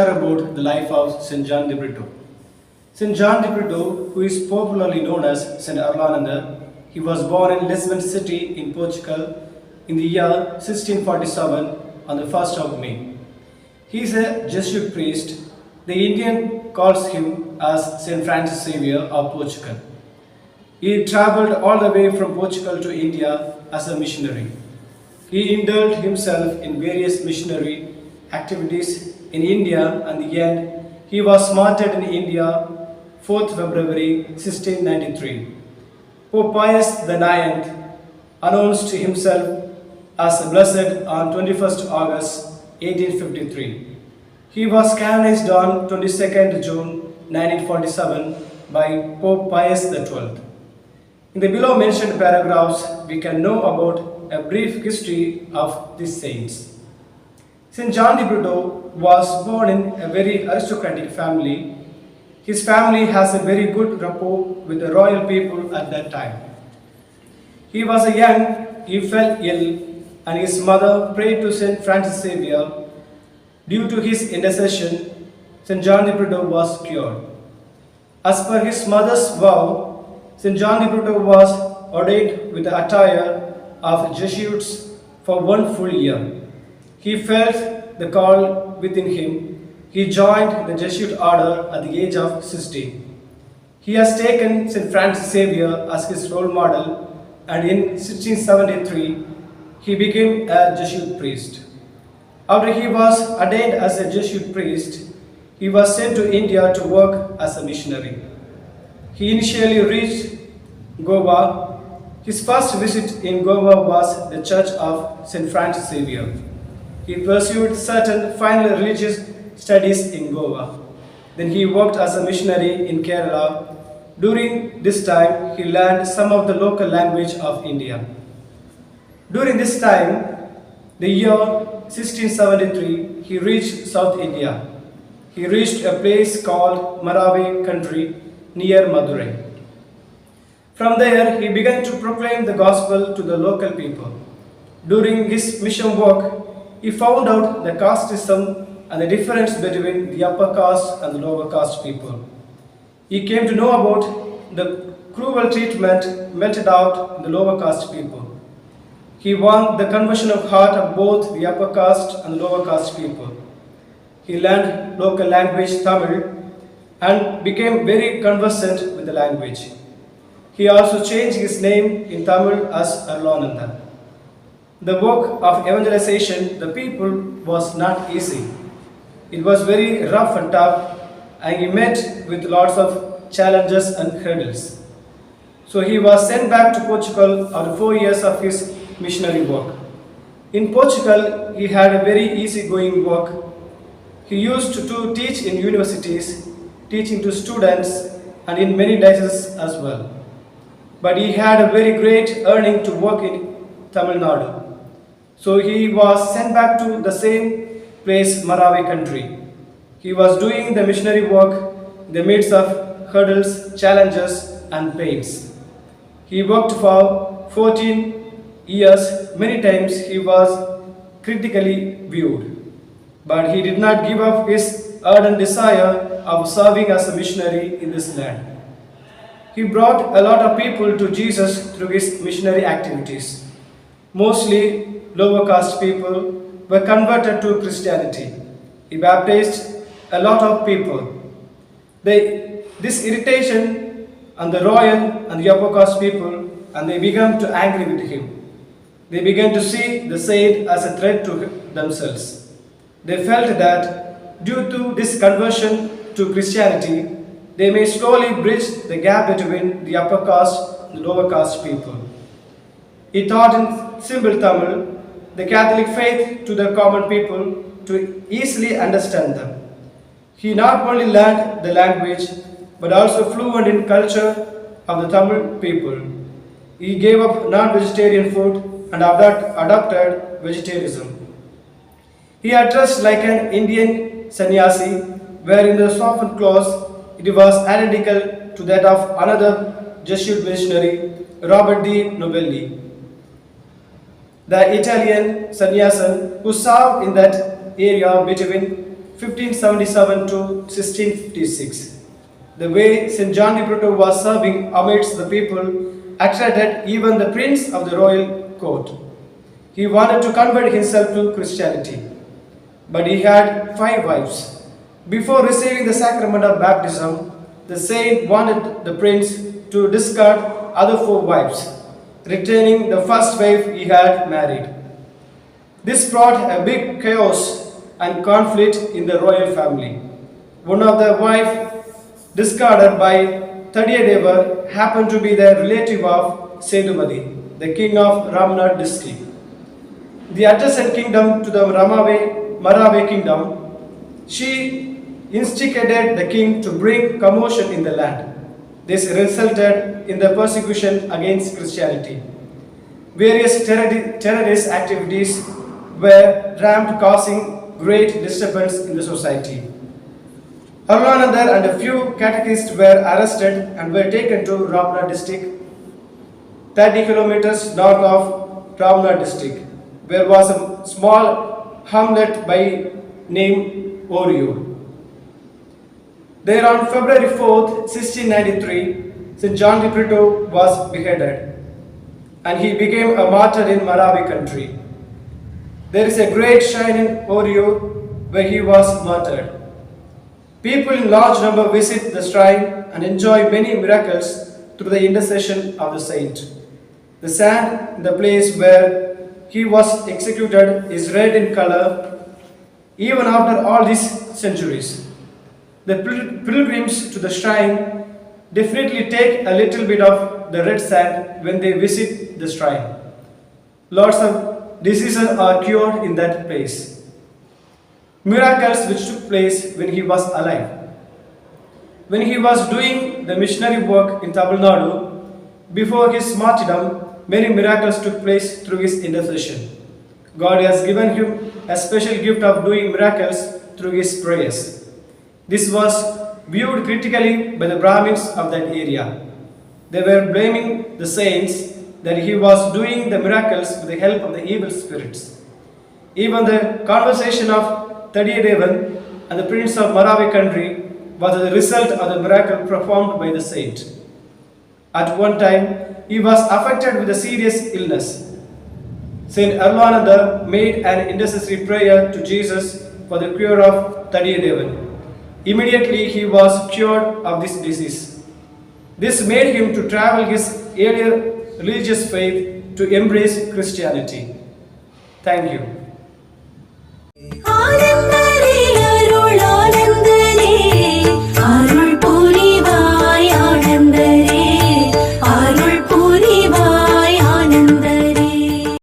share about the life of St. John De Britto. St. John De Britto, who is popularly known as St. Arlananda, he was born in Lisbon city in Portugal in the year 1647 on the 1st of May. He is a Jesuit priest. The Indian calls him as St. Francis Xavier of Portugal. He travelled all the way from Portugal to India as a missionary. He indulged himself in various missionary activities in India, and in the end, he was martyred in India 4th February 1693. Pope Pius IX announced himself as blessed on 21st August 1853. He was canonized on 22nd June 1947 by Pope Pius XII. In the below mentioned paragraphs, we can know about a brief history of these saints. St. John De Britto was born in a very aristocratic family. His family has a very good rapport with the royal people at that time. He was young, he fell ill, and his mother prayed to St. Francis Xavier. Due to his intercession, St. John De Britto was cured. As per his mother's vow, St. John De Britto was ordained with the attire of Jesuits for 1 full year. He felt the call within him. He joined the Jesuit order at the age of 16. He has taken St. Francis Xavier as his role model, and in 1673 he became a Jesuit priest. After he was ordained as a Jesuit priest, he was sent to India to work as a missionary. He initially reached Goa. His first visit in Goa was the church of St. Francis Xavier. He pursued certain final religious studies in Goa. Then he worked as a missionary in Kerala. During this time, he learned some of the local language of India. During this time, the year 1673, he reached South India. He reached a place called Marave country near Madurai. From there, he began to proclaim the gospel to the local people. During his mission work, he found out the caste system and the difference between the upper caste and the lower caste people. He came to know about the cruel treatment meted out in the lower caste people. He won the conversion of heart of both the upper caste and the lower caste people. He learned local language Tamil and became very conversant with the language. He also changed his name in Tamil as Arlananda. The work of evangelization, the people, was not easy. It was very rough and tough, and he met with lots of challenges and hurdles. So he was sent back to Portugal after 4 years of his missionary work. In Portugal, he had a very easy-going work. He used to teach in universities, teaching to students, and in many dioceses as well. But he had a very great earning to work in Tamil Nadu. So he was sent back to the same place, Marave country. He was doing the missionary work in the midst of hurdles, challenges, and pains. He worked for 14 years. Many times he was critically viewed. But he did not give up his ardent desire of serving as a missionary in this land. He brought a lot of people to Jesus through his missionary activities. Mostly lower caste people were converted to Christianity. He baptized a lot of people. This irritation on the royal and the upper caste people, and they began to angry with him. They began to see the saint as a threat to themselves. They felt that due to this conversion to Christianity, they may slowly bridge the gap between the upper caste and the lower caste people. He taught in simple Tamil the Catholic faith to the common people to easily understand them. He not only learned the language but also fluent in culture of the Tamil people. He gave up non-vegetarian food and adopted vegetarianism. He addressed like an Indian sannyasi, wearing the softened clothes. It was identical to that of another Jesuit missionary, Robert de Nobili, the Italian sannyasin who served in that area between 1577 to 1656. The way St. John De Britto was serving amidst the people attracted even the prince of the royal court. He wanted to convert himself to Christianity, but he had 5 wives. Before receiving the sacrament of baptism, the saint wanted the prince to discard other 4 wives, retaining the first wife he had married. This brought a big chaos and conflict in the royal family. One of the wives discarded by Tadiyadeva happened to be the relative of Sedumadi, the king of Ramnad district. The adjacent kingdom to the Marave kingdom, she instigated the king to bring commotion in the land. This resulted in the persecution against Christianity. Various terrorist activities were ramped, causing great disturbance in the society. Arlanandar and a few catechists were arrested and were taken to Ramnad district, 30 kilometers north of Ramnad district, where was a small hamlet by name Orio. There on February 4th, 1693, St. John De Britto was beheaded and he became a martyr in Marave country. There is a great shrine in Orio where he was martyred. People in large number visit the shrine and enjoy many miracles through the intercession of the saint. The sand in the place where he was executed is red in color even after all these centuries. The pilgrims to the shrine definitely take a little bit of the red sand when they visit the shrine. Lots of diseases are cured in that place. Miracles which took place when he was alive. When he was doing the missionary work in Tamil Nadu, before his martyrdom, many miracles took place through his intercession. God has given him a special gift of doing miracles through his prayers. This was viewed critically by the Brahmins of that area. They were blaming the saints that he was doing the miracles with the help of the evil spirits. Even the conversation of Tadiyadevan and the prince of Marave country was the result of the miracle performed by the saint. At one time, he was affected with a serious illness. Saint Arlananda made an intercessory prayer to Jesus for the cure of Tadiyadevan. Immediately he was cured of this disease. This made him to travel his earlier religious faith to embrace Christianity. Thank you.